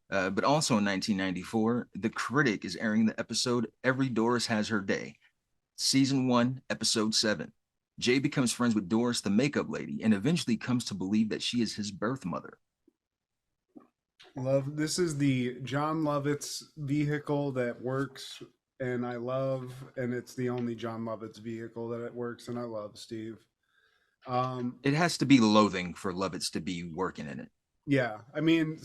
But also in 1994, The Critic is airing the episode Every Doris Has Her Day, Season 1, Episode 7. Jay becomes friends with Doris, the makeup lady, and eventually comes to believe that she is his birth mother. Love this is the John Lovitz vehicle that works and I love, and it's the only John Lovitz vehicle that it works and I love, Steve. Um It has to be loathing for Lovitz to be working in it. yeah, I mean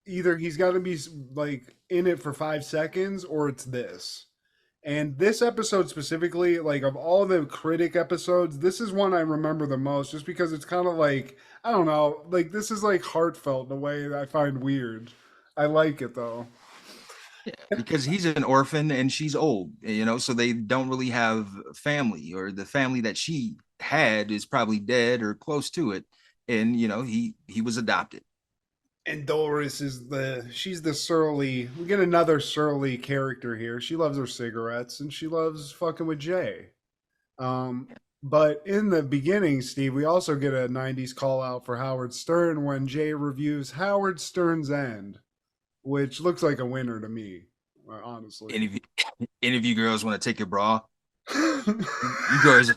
either he's got to be like in it for 5 seconds or it's this. And this episode specifically, like of all the Critic episodes, this is one I remember the most just because it's kind of like, I don't know, like this is like heartfelt in a way that I find weird. I like it though. Yeah, because he's an orphan and she's old, so they don't really have family, or the family that she had is probably dead or close to it. And he was adopted. And Doris is she's the surly, we get another surly character here. She loves her cigarettes and she loves fucking with Jay. Um, but in the beginning, Steve, we also get a 90s call out for Howard Stern when Jay reviews Howard Stern's End, which looks like a winner to me, honestly. Any of you, any of you girls want to take your bra? You girls,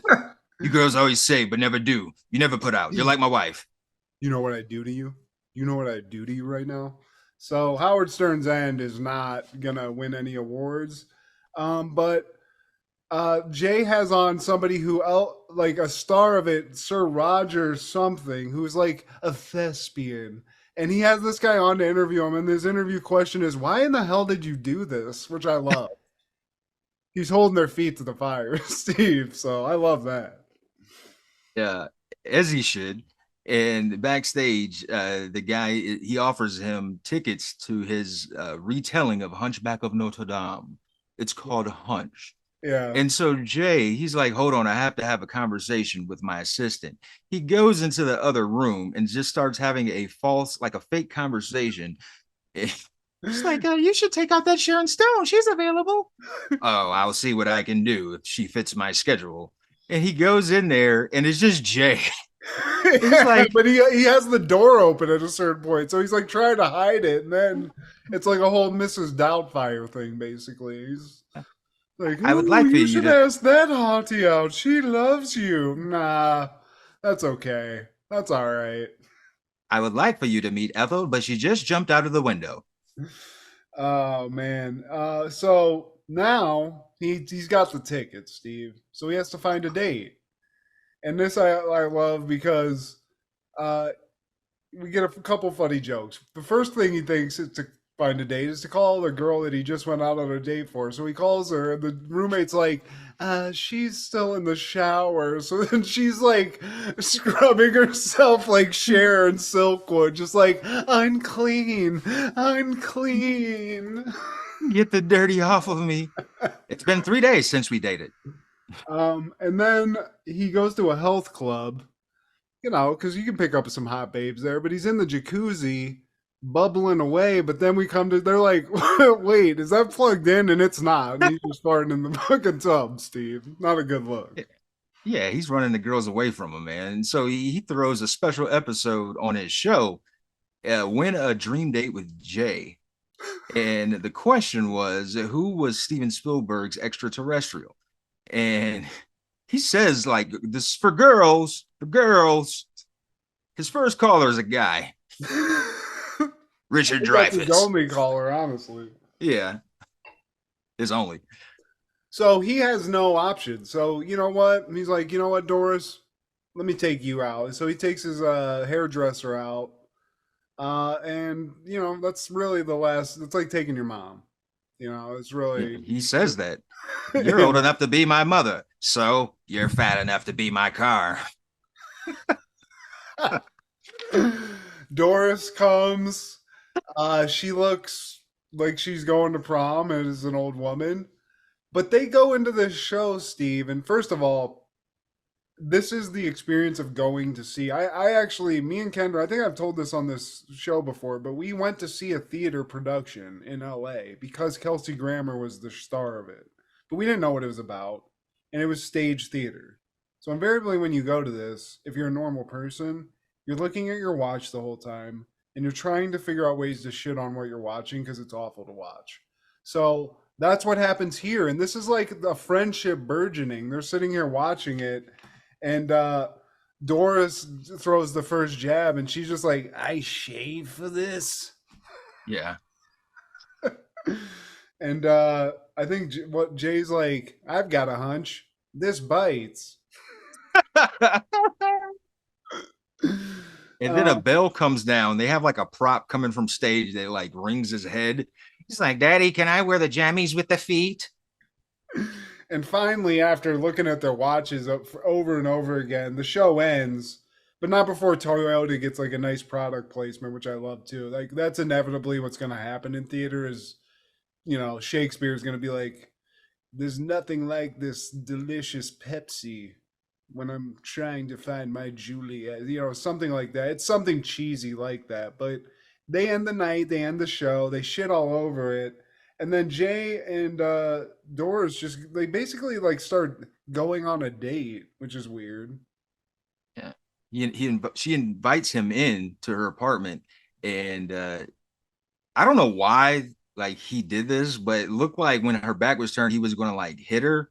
you girls always say, but never do. You never put out. You're like my wife. You know what I do to you? You know what I do to you right now? So Howard Stern's End is not gonna win any awards. But Jay has on somebody who, like a star of it, Sir Roger something, who's like a thespian. And he has this guy on to interview him, and his interview question is, "Why in the hell did you do this?" Which I love. He's holding their feet to the fire, Steve. So I love that. Yeah, as he should. And backstage, the guy he offers him tickets to his retelling of Hunchback of Notre Dame. It's called Hunch. Yeah. And so Jay, he's like, hold on, I have to have a conversation with my assistant. He goes into the other room and just starts having a false, like a fake conversation. It's like, you should take out that Sharon Stone. She's available. Oh, I'll see what I can do if she fits my schedule. And he goes in there and it's just Jay. He's Yeah, like, but he has the door open at a certain point, so he's like trying to hide it, and then it's like a whole Mrs. Doubtfire thing. Basically, he's like, I would "Ooh, like for you you should to, ask that hottie out. She loves you." Nah, that's okay. That's all right. I would like for you to meet Ethel, but she just jumped out of the window. Oh man. So now he's got the tickets, Steve. So he has to find a date, and this I love because uh we get a couple funny jokes. The first thing he thinks is to find a date is to call the girl that he just went out on a date for. So he calls her, and the roommate's like, she's still in the shower. So then she's like scrubbing herself like Cher and Silkwood, just like, unclean, unclean. Get the dirty off of me. It's been 3 days since we dated. And then he goes to a health club, because you can pick up some hot babes there, but he's in the jacuzzi bubbling away. But then they're like, wait, is that plugged in? And it's not. And he's just farting in the fucking tub, Steve. Not a good look. Yeah, he's running the girls away from him, man. And so he throws a special episode on his show, Win a Dream Date with Jay. And the question was, who was Steven Spielberg's extraterrestrial? And he says, like, this for girls, for girls. His first caller is a guy, I Richard think that's his Dreyfuss. only caller, honestly. Yeah, his only. So he has no option. So you know what? He's like, you know what, Doris? Let me take you out. So he takes his hairdresser out. And that's really the last. It's like taking your mom. It's Yeah, really. he says that. You're old enough to be my mother, so you're fat enough to be my car. Doris comes. She looks like she's going to prom as an old woman. But they go into this show, Steve, and first of all, this is the experience of going to see. I actually, me and Kendra, I think I've told this on this show before, but we went to see a theater production in LA because Kelsey Grammer was the star of it. But we didn't know what it was about, and it was stage theater. So invariably, when you go to this, if you're a normal person, you're looking at your watch the whole time. and you're trying to figure out ways to shit on what you're watching because it's awful to watch. So that's what happens here. And this is like a friendship burgeoning. They're sitting here watching it, and Doris throws the first jab, and she's just like, I shave for this. Yeah. And I think what Jay's like, I've got a hunch. This bites. And then a Uh, bell comes down. They have like a prop coming from stage that like rings his head. He's like, Daddy, can I wear the jammies with the feet? and finally, after looking at their watches over and over again, the show ends, but not before Toyota gets like a nice product placement, which I love too. Like that's inevitably what's going to happen in theater. Is Shakespeare's going to be like, "There's nothing like this delicious Pepsi when I'm trying to find my Juliet," something like that. It's something cheesy like that, but they end the night, they end the show, they shit all over it, and then Jay and Doris just they basically like start going on a date, which is weird. Yeah. She invites him in to her apartment, and I don't know why like he did this, but it looked like when her back was turned, he was going to like hit her.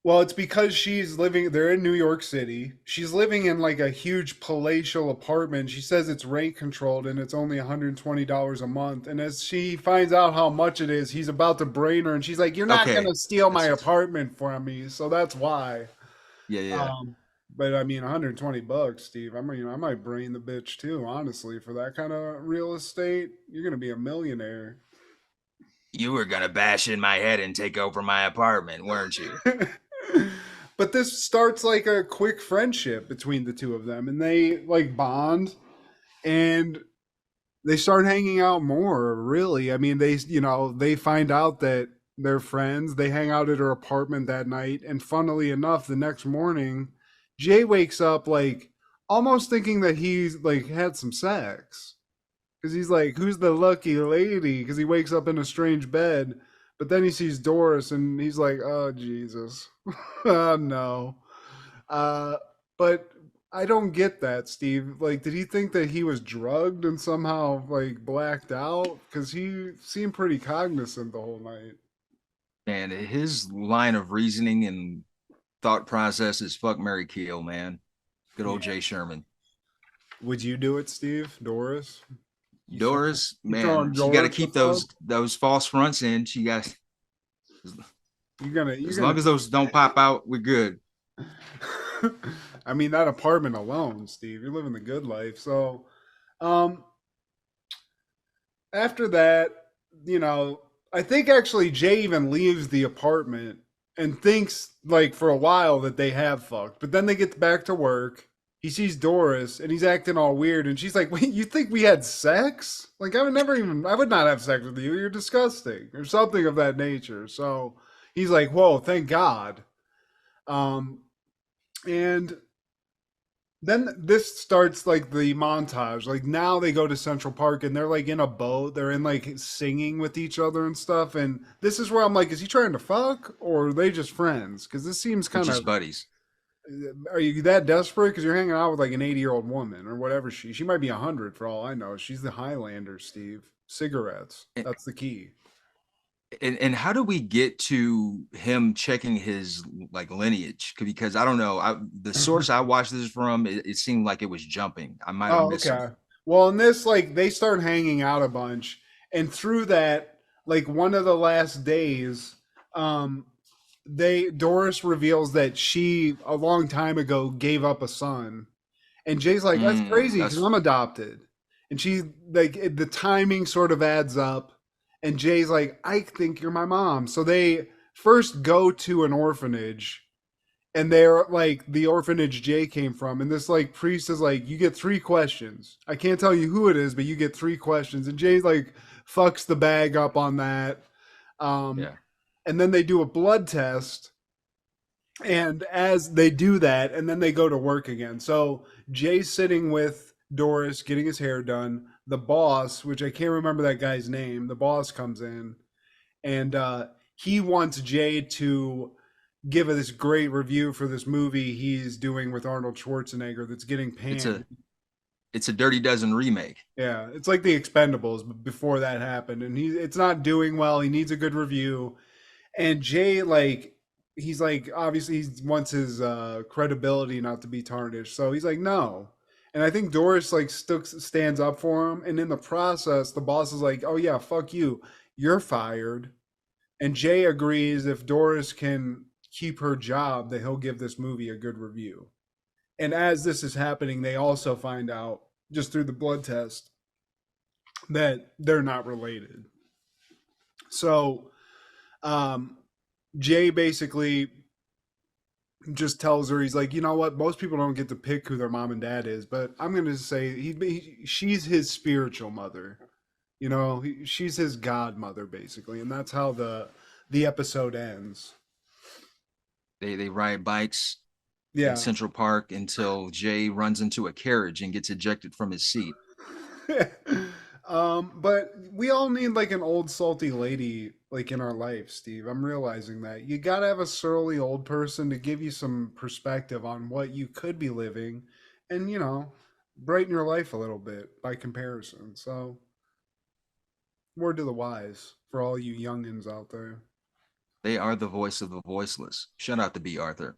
Well, it's because they're in New York City. She's living in like a huge palatial apartment. She says it's rent controlled and it's only $120 a month. And as she finds out how much it is, he's about to brain her and she's like, "You're not going Okay, to steal my that's apartment from me." So that's why. yeah, yeah. Um, but I mean, $120, Steve. I might brain the bitch too, honestly, for that kind of real estate. You're going to be a millionaire. You were gonna bash in my head and take over my apartment, weren't you? But this starts like a quick friendship between the two of them and they like bond and they start hanging out more, really. I mean, they find out that they're friends. They hang out at her apartment that night, and funnily enough, the next morning Jay wakes up like almost thinking that he's like had some sex because he's like, "Who's the lucky lady?" Because he wakes up in a strange bed, but then he sees Doris and he's like, "Oh Jesus, oh no." Uh, but I don't get that, Steve. Like, did he think that he was drugged and somehow like blacked out? Because he seemed pretty cognizant the whole night. And his line of reasoning and thought process is fuck Mary Kill, man. Good Yeah. old Jay Sherman. Would you do it, Steve? Doris? You throwing Doris, you man, throwing she got to Doris the keep fuck? those false fronts in. She got You're as long gonna. as those don't pop out, we're good. I mean, that apartment alone, Steve. You're living the good life. So, um, after that, I think actually Jay even leaves the apartment and thinks like for a while that they have fucked. But then they get back to work. He sees Doris and he's acting all weird and she's like, "Wait, you think we had sex? Like I would not have sex with you. You're disgusting." Or something of that nature. So he's like, "Whoa, thank God." Um and then this starts like the montage. Like now they go to Central Park and they're like in a boat. They're in like singing with each other and stuff. And this is where I'm like, is he trying to fuck or are they just friends? Because this seems They're kind of. just buddies. Are you that desperate? Because you're hanging out with like an 80-year-old woman or whatever she might be 100 for all I know. She's the Highlander, Steve. Cigarettes. And, That's the key. and how do we get to him checking his like lineage? Because I don't know. The source I watched this from, it seemed like it was jumping. I might have Oh, missed okay. something. Well, in this, like, they start hanging out a bunch, and through that, like, one of the last days, um, Doris reveals that she a long time ago gave up a son, and Jay's like, "That's crazy because That's I'm adopted," and she like the timing sort of adds up, and Jay's like, "I think you're my mom," so they first go to an orphanage and they're like the orphanage Jay came from, and this like priest is like, you get three questions. I can't tell you who it is, but you get three questions, and Jay like fucks the bag up on that. Um, yeah. and then they do a blood test, and as they do that, and then they go to work again. So Jay's sitting with Doris getting his hair done. The boss, which I can't remember that guy's name, the boss comes in and he wants Jay to give this great review for this movie he's doing with Arnold Schwarzenegger that's getting It's panned. a It's a Dirty Dozen remake. Yeah, it's like the Expendables before that happened, and it's not doing well. He needs a good review, and Jay like he's like obviously he wants his credibility not to be tarnished, so he's like no. And I think Doris like still stands up for him, and in the process, the boss is like, "Oh yeah, fuck you, you're fired." And Jay agrees if Doris can keep her job, that he'll give this movie a good review. And as this is happening, they also find out just through the blood test that they're not related. So um, Jay basically just tells her, he's like, you know what? Most people don't get to pick who their mom and dad is, but I'm going to say she's his spiritual mother. You know, she's his godmother basically, and that's how the episode ends. They ride bikes in Yeah. Central Park until Jay runs into a carriage and gets ejected from his seat. But we all need like an old salty lady like in our life, Steve. I'm realizing that you gotta have a surly old person to give you some perspective on what you could be living, and brighten your life a little bit by comparison. So, word to the wise for all you youngins out there. They are the voice of the voiceless. Shout out to B. Arthur.